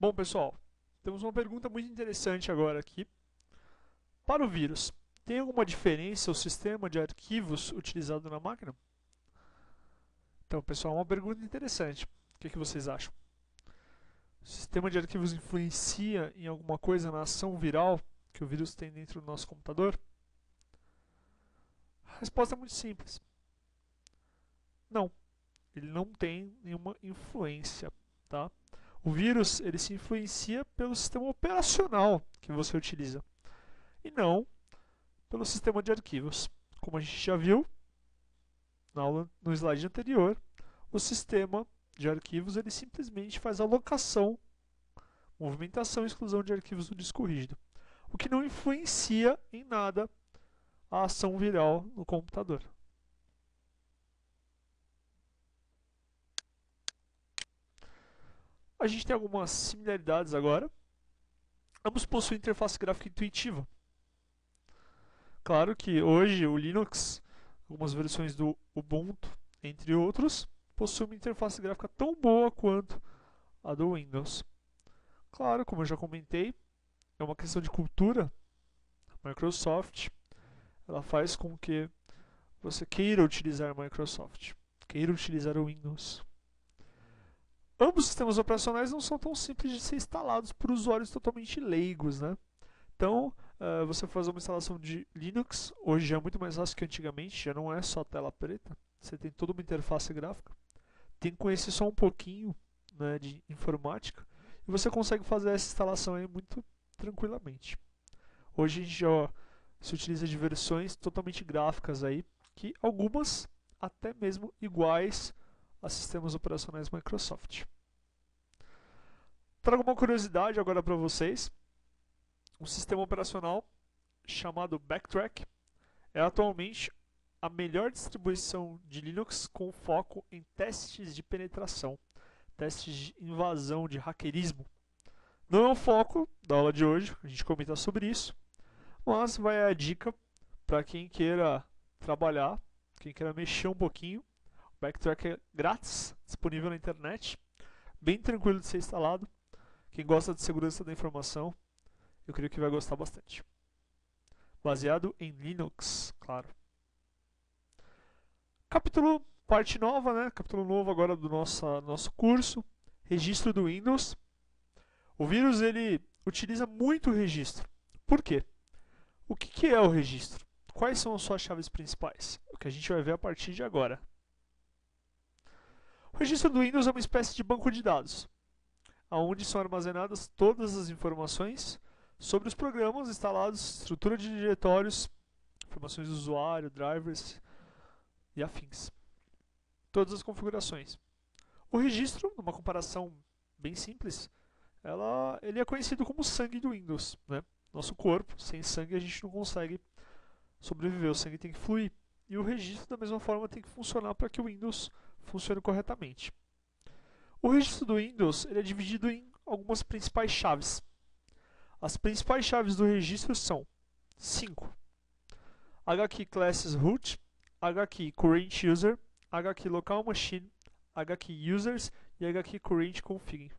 Bom, pessoal, temos uma pergunta muito interessante agora aqui. Para o vírus, tem alguma diferença o sistema de arquivos utilizado na máquina? Então, pessoal, uma pergunta interessante. O que vocês acham? O sistema de arquivos influencia em alguma coisa na ação viral que o vírus tem dentro do nosso computador? A resposta é muito simples. Não, ele não tem nenhuma influência, tá? O vírus, ele se influencia pelo sistema operacional que você utiliza e não pelo sistema de arquivos. Como a gente já viu na aula, no slide anterior, o sistema de arquivos ele simplesmente faz alocação, movimentação e exclusão de arquivos do disco rígido, o que não influencia em nada a ação viral no computador. A gente tem algumas similaridades agora. Ambos possuem interface gráfica intuitiva. Claro que hoje o Linux, algumas versões do Ubuntu, entre outros, possuem uma interface gráfica tão boa quanto a do Windows. Claro, como eu já comentei, é uma questão de cultura. A Microsoft ela faz com que você queira utilizar a Microsoft, queira utilizar o Windows. Ambos os sistemas operacionais não são tão simples de ser instalados por usuários totalmente leigos, né? Então, você fazer uma instalação de Linux, hoje já é muito mais fácil que antigamente, já não é só tela preta, você tem toda uma interface gráfica, tem que conhecer só um pouquinho, né, de informática, e você consegue fazer essa instalação aí muito tranquilamente. Hoje a gente já se utiliza de versões totalmente gráficas aí, que algumas até mesmo iguais a sistemas operacionais Microsoft. Trago uma curiosidade agora para vocês. Um sistema operacional chamado Backtrack é atualmente a melhor distribuição de Linux com foco em testes de penetração, testes de invasão, de hackerismo. Não é o foco da aula de hoje, a gente comenta sobre isso, mas vai a dica para quem queira trabalhar, quem queira mexer um pouquinho. O Backtrack é grátis, disponível na internet, bem tranquilo de ser instalado. Quem gosta de segurança da informação, eu creio que vai gostar bastante. Baseado em Linux, claro. Capítulo, parte nova, né? Capítulo novo agora do nosso curso. Registro do Windows. O vírus, ele utiliza muito o registro. Por quê? O que é o registro? Quais são as suas chaves principais? O que a gente vai ver a partir de agora. O registro do Windows é uma espécie de banco de dados, onde são armazenadas todas as informações sobre os programas instalados, estrutura de diretórios, informações do usuário, drivers e afins. Todas as configurações. O registro, numa comparação bem simples, ele é conhecido como sangue do Windows, né? Nosso corpo, sem sangue a gente não consegue sobreviver, o sangue tem que fluir. E o registro, da mesma forma, tem que funcionar para que o Windows funcione corretamente. O registro do Windows ele é dividido em algumas principais chaves. As principais chaves do registro são 5: HKey Classes Root, HKey Current User, HKey Local Machine, HKey Users e HKey Current Config.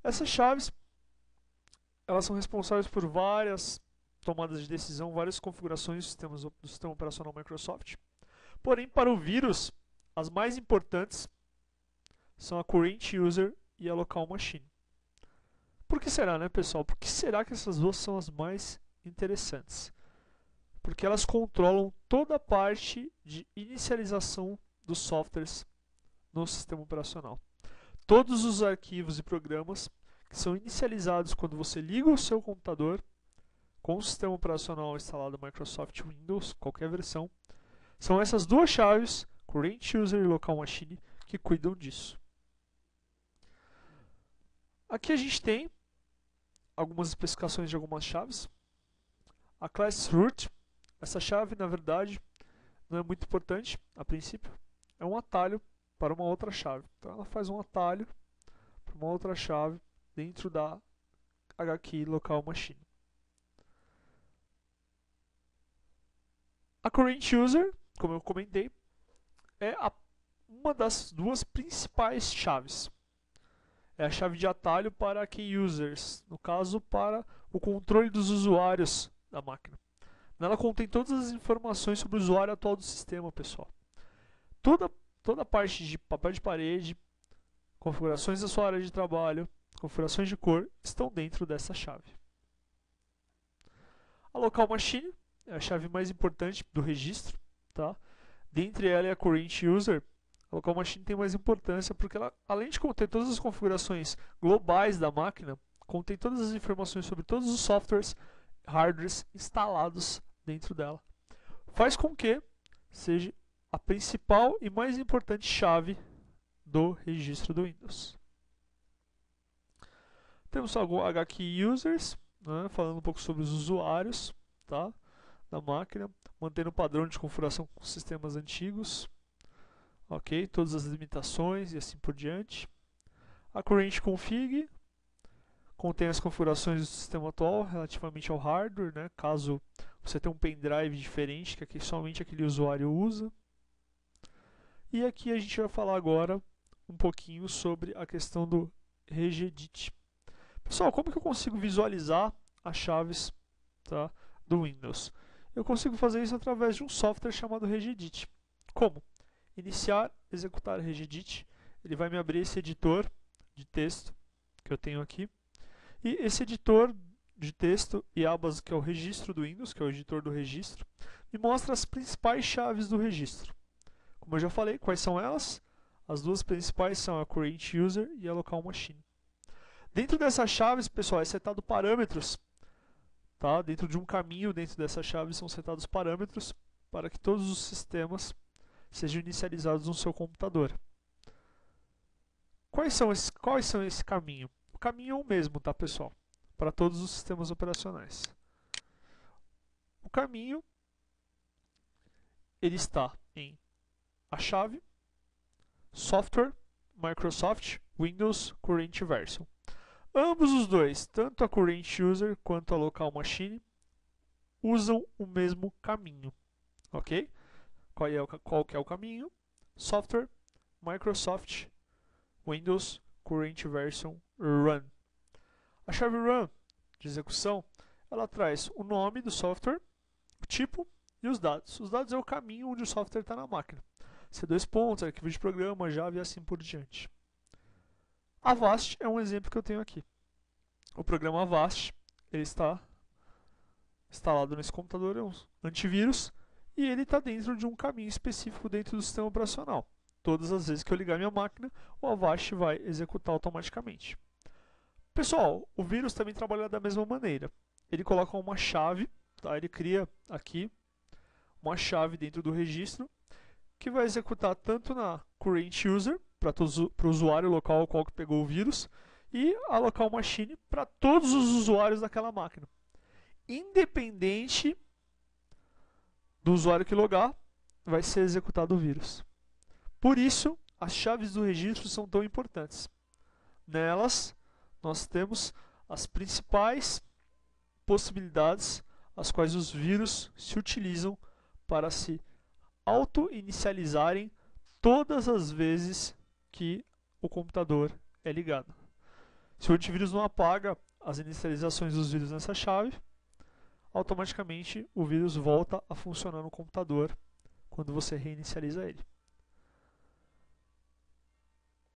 Essas chaves elas são responsáveis por várias tomadas de decisão, várias configurações do sistema operacional Microsoft. Porém, para o vírus, as mais importantes são a Current User e a Local Machine. Por que será, né, pessoal? Por que será que essas duas são as mais interessantes? Porque elas controlam toda a parte de inicialização dos softwares no sistema operacional. Todos os arquivos e programas que são inicializados quando você liga o seu computador com o sistema operacional instalado Microsoft Windows, qualquer versão, são essas duas chaves, Current User e Local Machine, que cuidam disso. Aqui a gente tem algumas especificações de algumas chaves. A Class Root, essa chave na verdade não é muito importante a princípio, é um atalho para uma outra chave. Então ela faz um atalho para uma outra chave dentro da HKey Local Machine. A Current User, como eu comentei, é uma das duas principais chaves. é a chave de atalho para key users, no caso para o controle dos usuários da máquina. Nela contém todas as informações sobre o usuário atual do sistema, pessoal. Toda a parte de papel de parede, configurações da sua área de trabalho, configurações de cor, estão dentro dessa chave. A local machine é a chave mais importante do registro, tá? Dentre ela e a current user, a local machine tem mais importância porque ela, além de conter todas as configurações globais da máquina, contém todas as informações sobre todos os softwares, hardwares instalados dentro dela. Faz com que seja a principal e mais importante chave do registro do Windows. Temos alguns HKey users, né, falando um pouco sobre os usuários, tá, da máquina, mantendo o padrão de configuração com sistemas antigos, ok, todas as limitações e assim por diante. A current config contém as configurações do sistema atual relativamente ao hardware, né, caso você tenha um pendrive diferente que somente aquele usuário usa. E aqui a gente vai falar agora um pouquinho sobre a questão do regedit. Pessoal, como que eu consigo visualizar as chaves, tá, do Windows? Eu consigo fazer isso através de um software chamado regedit. Como? Iniciar, executar regedit. Ele vai me abrir esse editor de texto que eu tenho aqui. E esse editor de texto e abas, que é o registro do Windows, que é o editor do registro, me mostra as principais chaves do registro. Como eu já falei, quais são elas? As duas principais são a current user e a local machine. Dentro dessas chaves, pessoal, é setado parâmetros, tá? Dentro de um caminho, dentro dessas chaves, são setados parâmetros para que todos os sistemas sejam inicializados no seu computador. Quais são esse caminho? O caminho é o mesmo, tá, pessoal? Para todos os sistemas operacionais. O caminho, ele está em a chave, software, Microsoft, Windows, current version. Ambos os dois, tanto a current user quanto a local machine, usam o mesmo caminho, ok? Qual que é o caminho? Software, Microsoft, Windows, current version, run. A chave run de execução, ela traz o nome do software, o tipo e os dados. Os dados é o caminho onde o software está na máquina. C2 arquivo de programa, Java e assim por diante. Avast é um exemplo que eu tenho aqui. O programa Avast, ele está instalado nesse computador, é um antivírus, e ele está dentro de um caminho específico dentro do sistema operacional. Todas as vezes que eu ligar minha máquina, o Avast vai executar automaticamente. Pessoal, o vírus também trabalha da mesma maneira. Ele coloca uma chave, tá? Ele cria aqui uma chave dentro do registro, que vai executar tanto na current user, para o usuário local ao qual pegou o vírus, e a local machine para todos os usuários daquela máquina. Independente do usuário que logar, vai ser executado o vírus. Por isso, as chaves do registro são tão importantes. Nelas, nós temos as principais possibilidades as quais os vírus se utilizam para se auto-inicializarem todas as vezes que o computador é ligado. Se o antivírus não apaga as inicializações dos vírus nessa chave, automaticamente o vírus volta a funcionar no computador quando você reinicializa ele.